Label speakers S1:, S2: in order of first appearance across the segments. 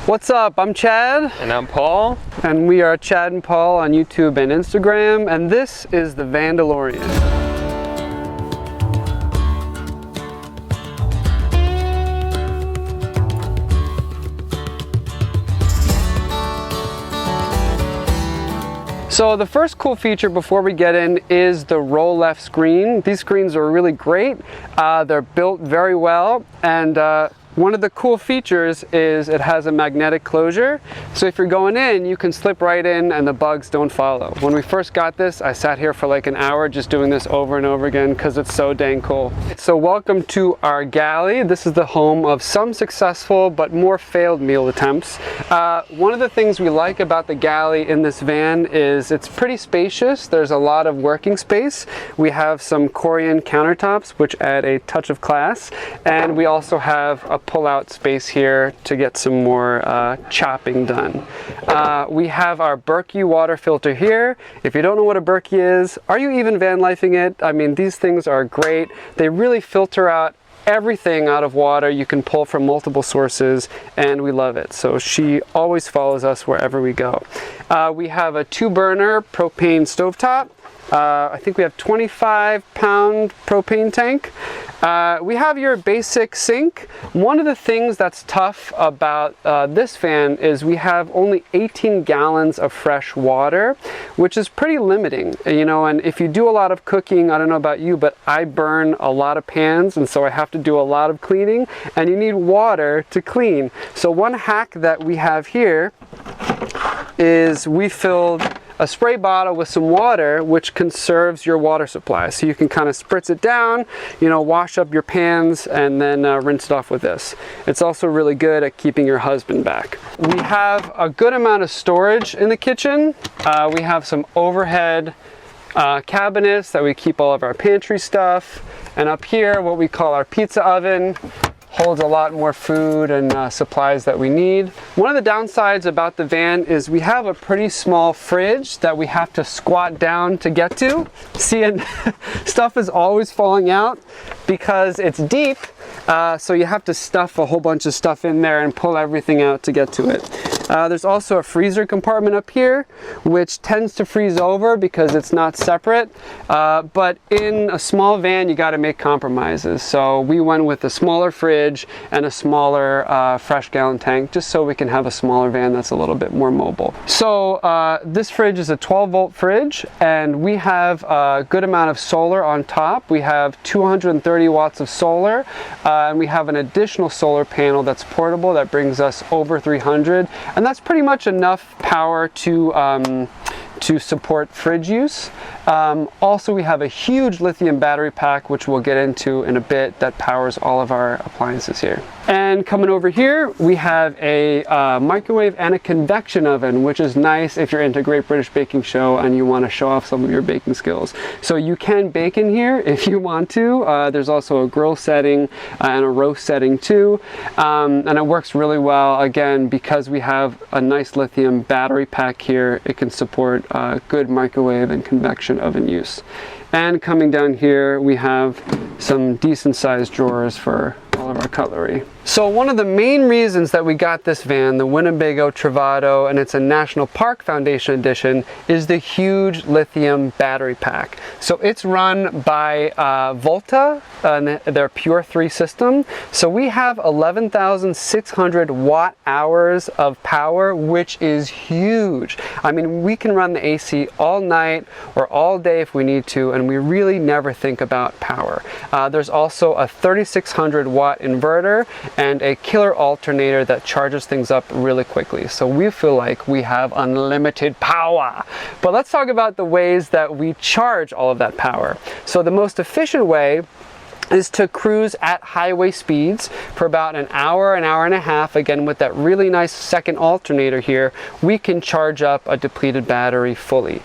S1: What's up? I'm Chad.
S2: And I'm Paul.
S1: And we are Chad and Paul on YouTube and Instagram. And this is the Vandalorian. So the first cool feature before we get in is the roll left screen. These screens are really great. They're built very well, and one of the cool features is it has a magnetic closure. So if you're going in, you can slip right in and the bugs don't follow. When we first got this, I sat here for like an hour just doing this over and over again because it's so dang cool. So welcome to our galley. This is the home of some successful but more failed meal attempts. One of the things we like about the galley in this van is it's pretty spacious. There's a lot of working space. We have some Korean countertops which add a touch of class, and we also have a pull-out space here to get some more chopping done. We have our Berkey water filter here. If you don't know what a Berkey is, are you even van lifing it? I mean, these things are great. They really filter out everything out of water. You can pull from multiple sources, and we love it. So she always follows us wherever we go. We have a 2-burner propane stovetop. I think we have 25-pound propane tank. We have your basic sink. One of the things that's tough about this fan is we have only 18 gallons of fresh water, which is pretty limiting, you know, and if you do a lot of cooking, I don't know about you, but I burn a lot of pans, and so I have to do a lot of cleaning, and you need water to clean. So one hack that we have here is we filled a spray bottle with some water, which conserves your water supply. So you can kind of spritz it down, you know, wash up your pans, and then rinse it off with this. It's also really good at keeping your husband back. We have a good amount of storage in the kitchen. We have some overhead cabinets that we keep all of our pantry stuff. And up here, what we call our pizza oven. Holds a lot more food and supplies that we need. One of the downsides about the van is we have a pretty small fridge that we have to squat down to get to. See, and stuff is always falling out because it's deep, so you have to stuff a whole bunch of stuff in there and pull everything out to get to it. There's also a freezer compartment up here, which tends to freeze over because it's not separate. But in a small van, you got to make compromises. So we went with a smaller fridge and a smaller fresh gallon tank, just so we can have a smaller van that's a little bit more mobile. So this fridge is a 12-volt fridge, and we have a good amount of solar on top. We have 230 watts of solar, and we have an additional solar panel that's portable that brings us over 300. And that's pretty much enough power to support fridge use. Also, we have a huge lithium battery pack, which we'll get into in a bit, that powers all of our appliances here. And coming over here, we have a microwave and a convection oven, which is nice if you're into Great British Baking Show and you want to show off some of your baking skills. So you can bake in here if you want to. There's also a grill setting and a roast setting too. And it works really well, again, because we have a nice lithium battery pack here. It can support good microwave and convection oven use. And coming down here, we have some decent sized drawers for all of our cutlery. So one of the main reasons that we got this van, the Winnebago Travato, and it's a National Park Foundation edition, is the huge lithium battery pack. So it's run by Volta, and their Pure 3 system. So we have 11,600 watt hours of power, which is huge. I mean, we can run the AC all night or all day if we need to, and we really never think about power. There's also a 3,600 watt inverter and a killer alternator that charges things up really quickly. So we feel like we have unlimited power. But let's talk about the ways that we charge all of that power. So the most efficient way is to cruise at highway speeds for about an hour and a half. Again, with that really nice second alternator here, we can charge up a depleted battery fully.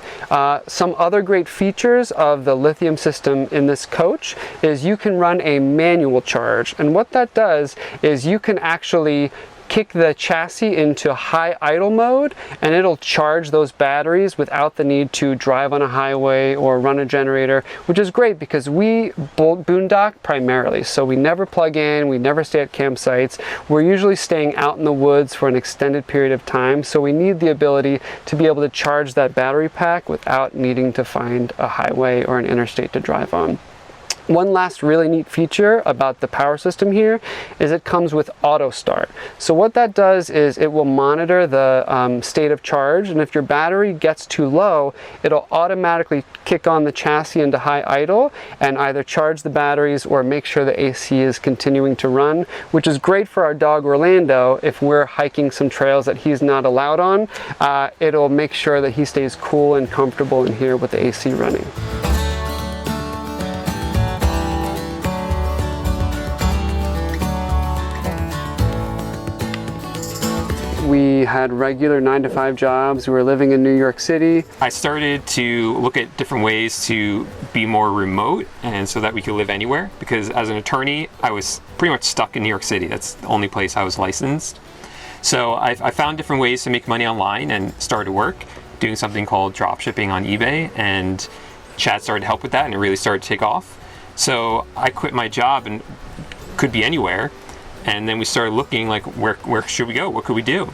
S1: Some other great features of the lithium system in this coach is you can run a manual charge. And what that does is you can actually kick the chassis into high idle mode, and it'll charge those batteries without the need to drive on a highway or run a generator, which is great because we boondock primarily. So we never plug in, we never stay at campsites. We're usually staying out in the woods for an extended period of time. So we need the ability to be able to charge that battery pack without needing to find a highway or an interstate to drive on. One last really neat feature about the power system here is it comes with auto start. So what that does is it will monitor the state of charge, and if your battery gets too low, it'll automatically kick on the chassis into high idle and either charge the batteries or make sure the AC is continuing to run, which is great for our dog Orlando. If we're hiking some trails that he's not allowed on, it'll make sure that he stays cool and comfortable in here with the AC running. We had regular 9-to-5 jobs. We were living in New York City.
S2: I started to look at different ways to be more remote and so that we could live anywhere, because as an attorney, I was pretty much stuck in New York City. That's the only place I was licensed. So I found different ways to make money online and started work doing something called drop shipping on eBay, and Chad started to help with that and it really started to take off. So I quit my job and could be anywhere. And then we started looking like, where should we go? What could we do?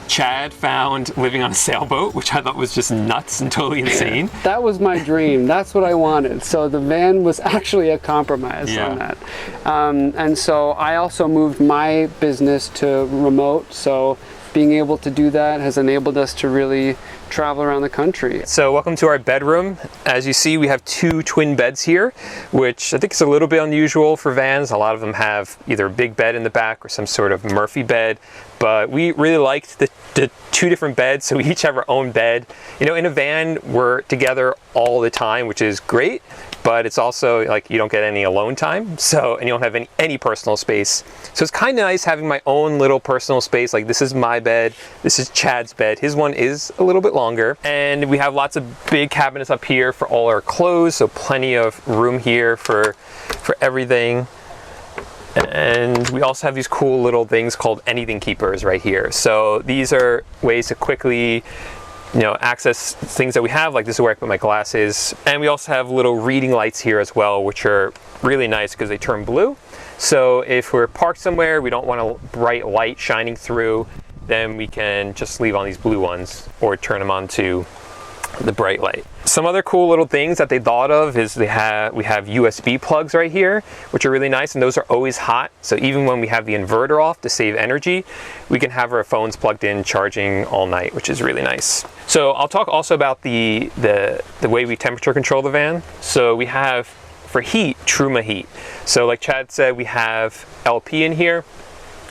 S2: Chad found living on a sailboat, which I thought was just nuts and totally insane.
S1: That was my dream. That's what I wanted. So the van was actually a compromise on that. And so I also moved my business to remote. So being able to do that has enabled us to really travel around the country.
S2: So welcome to our bedroom. As you see, we have 2 twin beds here, which I think is a little bit unusual for vans. A lot of them have either a big bed in the back or some sort of Murphy bed, but we really liked the 2 different beds, so we each have our own bed. You know, in a van, we're together all the time, which is great, but it's also like you don't get any alone time, and you don't have any personal space. So it's kind of nice having my own little personal space. Like, this is my bed, this is Chad's bed. His one is a little bit longer, and we have lots of big cabinets up here for all our clothes, so plenty of room here for everything. And we also have these cool little things called anything keepers right here. So these are ways to quickly, access things that we have. Like, this is where I put my glasses. And we also have little reading lights here as well, which are really nice because they turn blue. So if we're parked somewhere, we don't want a bright light shining through, then we can just leave on these blue ones or turn them on to the bright light. Some other cool little things that they thought of is we have USB plugs right here, which are really nice, and those are always hot. So even when we have the inverter off to save energy, we can have our phones plugged in charging all night, which is really nice. So I'll talk also about the way we temperature control the van. So we have, for heat, Truma heat. So like Chad said, we have LP in here.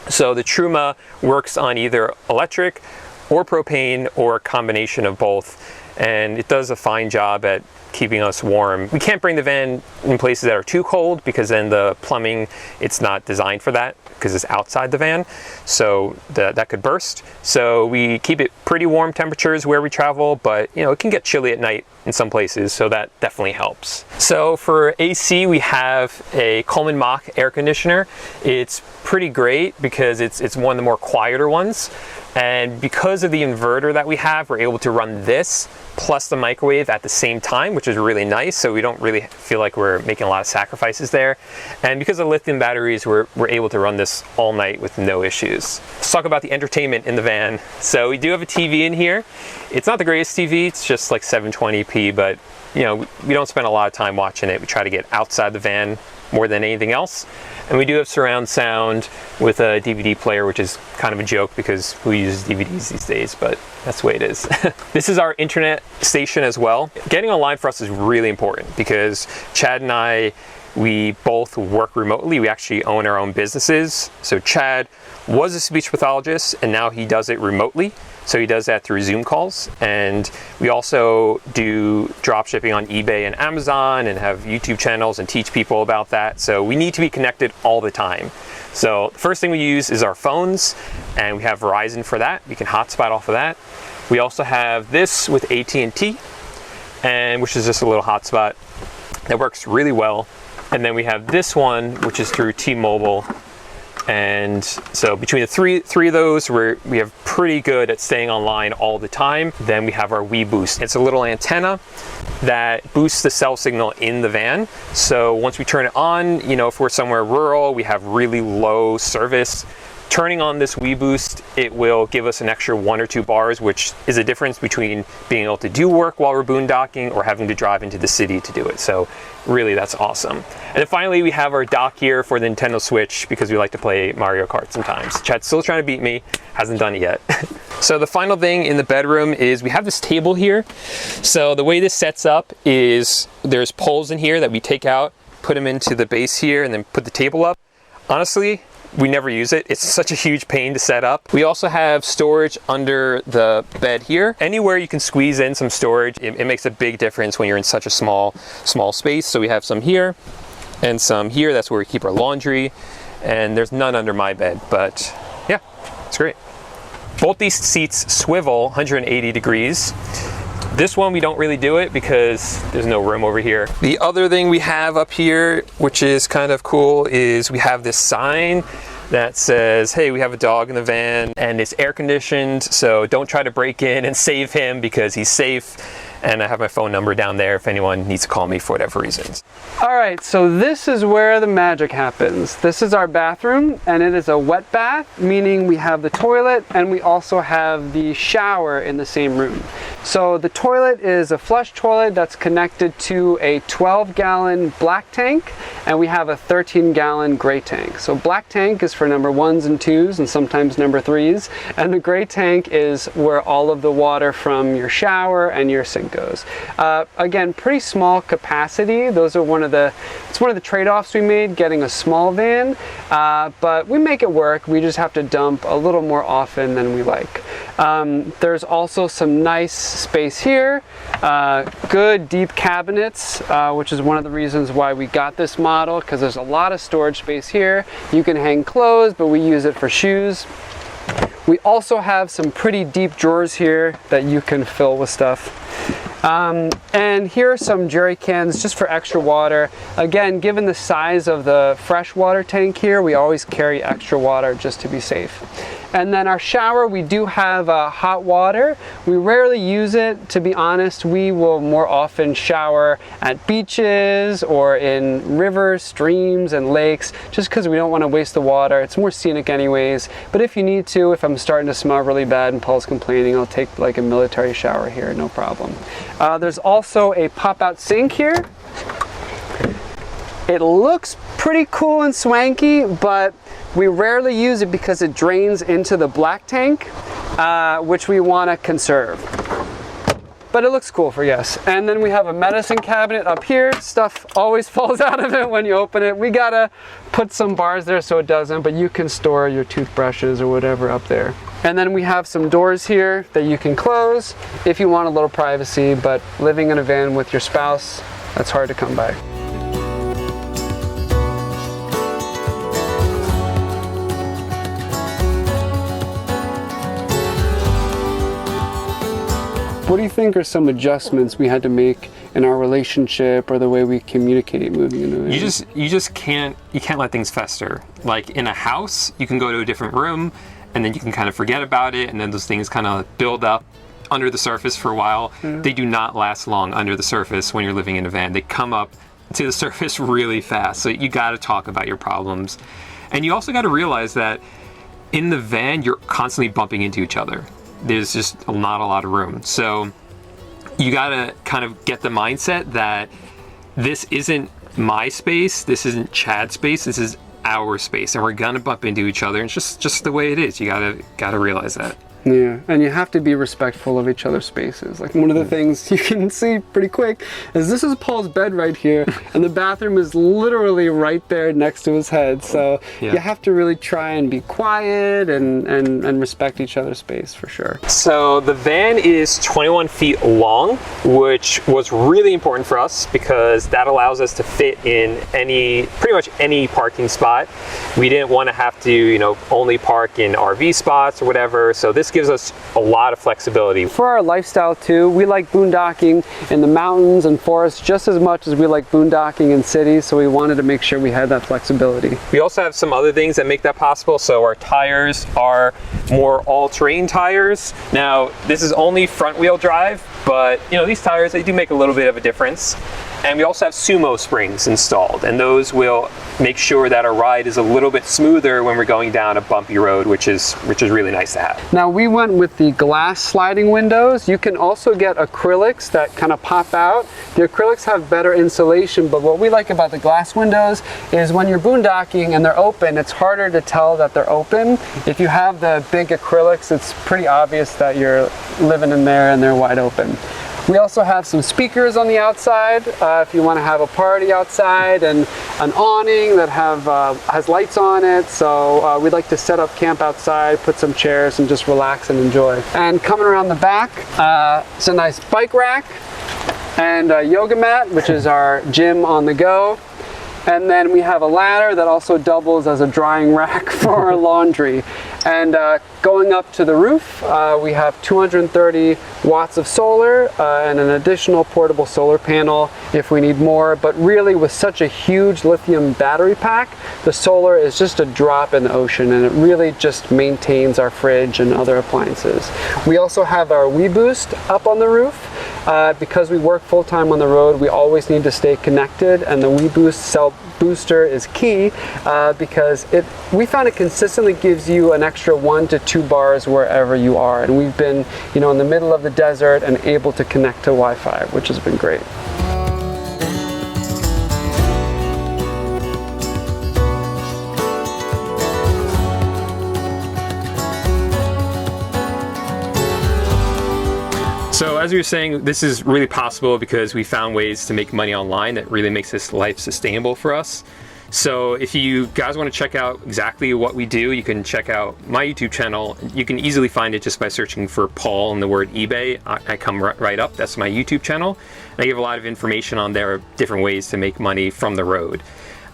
S2: So the Truma works on either electric or propane or a combination of both. And it does a fine job at keeping us warm. We can't bring the van in places that are too cold because then the plumbing, it's not designed for that because it's outside the van. So that could burst. So we keep it pretty warm temperatures where we travel, but it can get chilly at night in some places, so that definitely helps. So for AC, we have a Coleman Mach air conditioner. It's pretty great because it's one of the more quieter ones. And because of the inverter that we have, we're able to run this plus the microwave at the same time, which is really nice. So we don't really feel like we're making a lot of sacrifices there. And because of lithium batteries, we're able to run this all night with no issues. Let's talk about the entertainment in the van. So we do have a TV in here. It's not the greatest TV, it's just like 720p, but we don't spend a lot of time watching it. We try to get outside the van more than anything else. And we do have surround sound with a DVD player, which is kind of a joke because who uses DVDs these days, but that's the way it is. This is our internet station as well. Getting online for us is really important because Chad and I, we both work remotely. We actually own our own businesses. So Chad was a speech pathologist and now he does it remotely. So he does that through Zoom calls. And we also do drop shipping on eBay and Amazon and have YouTube channels and teach people about that. So we need to be connected all the time. So the first thing we use is our phones, and we have Verizon for that. We can hotspot off of that. We also have this with AT&T, and which is just a little hotspot that works really well. And then we have this one, which is through T-Mobile. And so between the three of those, we have pretty good at staying online all the time. Then we have our WeBoost. It's a little antenna that boosts the cell signal in the van. So once we turn it on, you know, if we're somewhere rural, we have really low service, turning on this WeBoost, it will give us an extra 1 or 2 bars, which is a difference between being able to do work while we're boondocking or having to drive into the city to do it. So really, that's awesome. And then finally, we have our dock here for the Nintendo Switch because we like to play Mario Kart sometimes. Chad's still trying to beat me, hasn't done it yet. So the final thing in the bedroom is we have this table here. So the way this sets up is there's poles in here that we take out, put them into the base here, and then put the table up. Honestly, we never use it. It's such a huge pain to set up. We also have storage under the bed here. Anywhere you can squeeze in some storage, it makes a big difference when you're in such a small space. So we have some here and some here. That's where we keep our laundry. And there's none under my bed, but yeah, it's great. Both these seats swivel 180 degrees. This one, we don't really do it because there's no room over here. The other thing we have up here, which is kind of cool, is we have this sign that says, hey, we have a dog in the van and it's air conditioned, so don't try to break in and save him because he's safe. And I have my phone number down there if anyone needs to call me for whatever reasons.
S1: All right, so this is where the magic happens. This is our bathroom, and it is a wet bath, meaning we have the toilet and we also have the shower in the same room. So the toilet is a flush toilet that's connected to a 12-gallon black tank, and we have a 13-gallon gray tank. So black tank is for number 1s and 2s and sometimes number 3s, and the gray tank is where all of the water from your shower and your sink goes. Again, pretty small capacity. Those are it's one of the trade-offs we made getting a small van, but we make it work. We just have to dump a little more often than we like. There's also some nice space here, good deep cabinets, which is one of the reasons why we got this model, because there's a lot of storage space here. You can hang clothes, but we use it for shoes. We also have some pretty deep drawers here that you can fill with stuff. And here are some jerry cans just for extra water. Again, given the size of the freshwater tank here, we always carry extra water just to be safe. And then our shower, we do have hot water. We rarely use it, to be honest. We will more often shower at beaches or in rivers, streams, and lakes, just because we don't want to waste the water. It's more scenic anyways. But if you need to, if I'm starting to smell really bad and Paul's complaining, I'll take like a military shower here, no problem. There's also a pop-out sink here. It looks pretty cool and swanky, but we rarely use it because it drains into the black tank, which we want to conserve. But it looks cool for yes. And then we have a medicine cabinet up here. Stuff always falls out of it when you open it. We gotta put some bars there so it doesn't, but you can store your toothbrushes or whatever up there. And then we have some doors here that you can close if you want a little privacy, but living in a van with your spouse, that's hard to come by. What do you think are some adjustments we had to make in our relationship or the way we communicate moving into it?
S2: You just can't let things fester. Like in a house, you can go to a different room and then you can kind of forget about it, and then those things kind of build up under the surface for a while. Mm-hmm. They do not last long under the surface when you're living in a van. They come up to the surface really fast. So you got to talk about your problems. And you also got to realize that in the van, you're constantly bumping into each other. There's just not a lot of room. So you gotta kind of get the mindset that this isn't my space, this isn't Chad's space, this is our space, and we're gonna bump into each other. And it's just the way it is. You gotta realize that.
S1: Yeah, and you have to be respectful of each other's spaces. Like one of the things you can see pretty quick is this is Paul's bed right here, and the bathroom is literally right there next to his head. So you have to really try and be quiet and respect each other's space for sure.
S2: So the van is 21 feet long, which was really important for us because that allows us to fit in pretty much any parking spot. We didn't want to have to, only park in RV spots or whatever. So this just gives us a lot of flexibility.
S1: For our lifestyle too, we like boondocking in the mountains and forests just as much as we like boondocking in cities, so we wanted to make sure we had that flexibility.
S2: We also have some other things that make that possible. So our tires are more all-terrain tires. Now, this is only front-wheel drive, but you know, these tires, they do make a little bit of a difference. And we also have sumo springs installed, and those will make sure that our ride is a little bit smoother when we're going down a bumpy road, which is really nice to have.
S1: Now, we went with the glass sliding windows. You can also get acrylics that kind of pop out. The acrylics have better insulation, but what we like about the glass windows is when you're boondocking and they're open, it's harder to tell that they're open. If you have the big acrylics, it's pretty obvious that you're living in there and they're wide open. We also have some speakers on the outside if you want to have a party outside, and an awning that has lights on it. So we'd like to set up camp outside, put some chairs, and just relax and enjoy. And coming around the back, it's a nice bike rack and a yoga mat, which is our gym on the go. And then we have a ladder that also doubles as a drying rack for our laundry. And going up to the roof, we have 230 watts of solar and an additional portable solar panel if we need more. But really, with such a huge lithium battery pack, the solar is just a drop in the ocean, and it really just maintains our fridge and other appliances. We also have our WeBoost up on the roof. Because we work full-time on the road, we always need to stay connected, and the WeBoost cell booster is key because we found it consistently gives you an extra 1 to 2 bars wherever you are, and we've been, you know, in the middle of the desert and able to connect to Wi-Fi, which has been great.
S2: So as we were saying, this is really possible because we found ways to make money online that really makes this life sustainable for us. So if you guys want to check out exactly what we do, you can check out my YouTube channel. You can easily find it just by searching for Paul and the word eBay. I come right up. That's my YouTube channel. And I give a lot of information on there, different ways to make money from the road.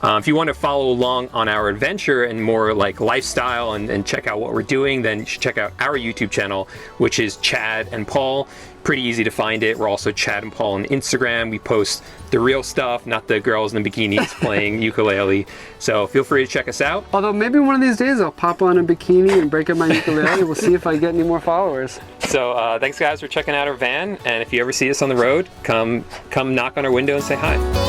S2: If you want to follow along on our adventure and more like lifestyle and check out what we're doing, then you should check out our YouTube channel, which is Chad and Paul. Pretty easy to find it. We're also Chad and Paul on Instagram. We post the real stuff, not the girls in the bikinis playing ukulele. So feel free to check us out.
S1: Although maybe one of these days I'll pop on a bikini and break up my ukulele. We'll see if I get any more followers.
S2: So thanks guys for checking out our van. And if you ever see us on the road, come knock on our window and say hi.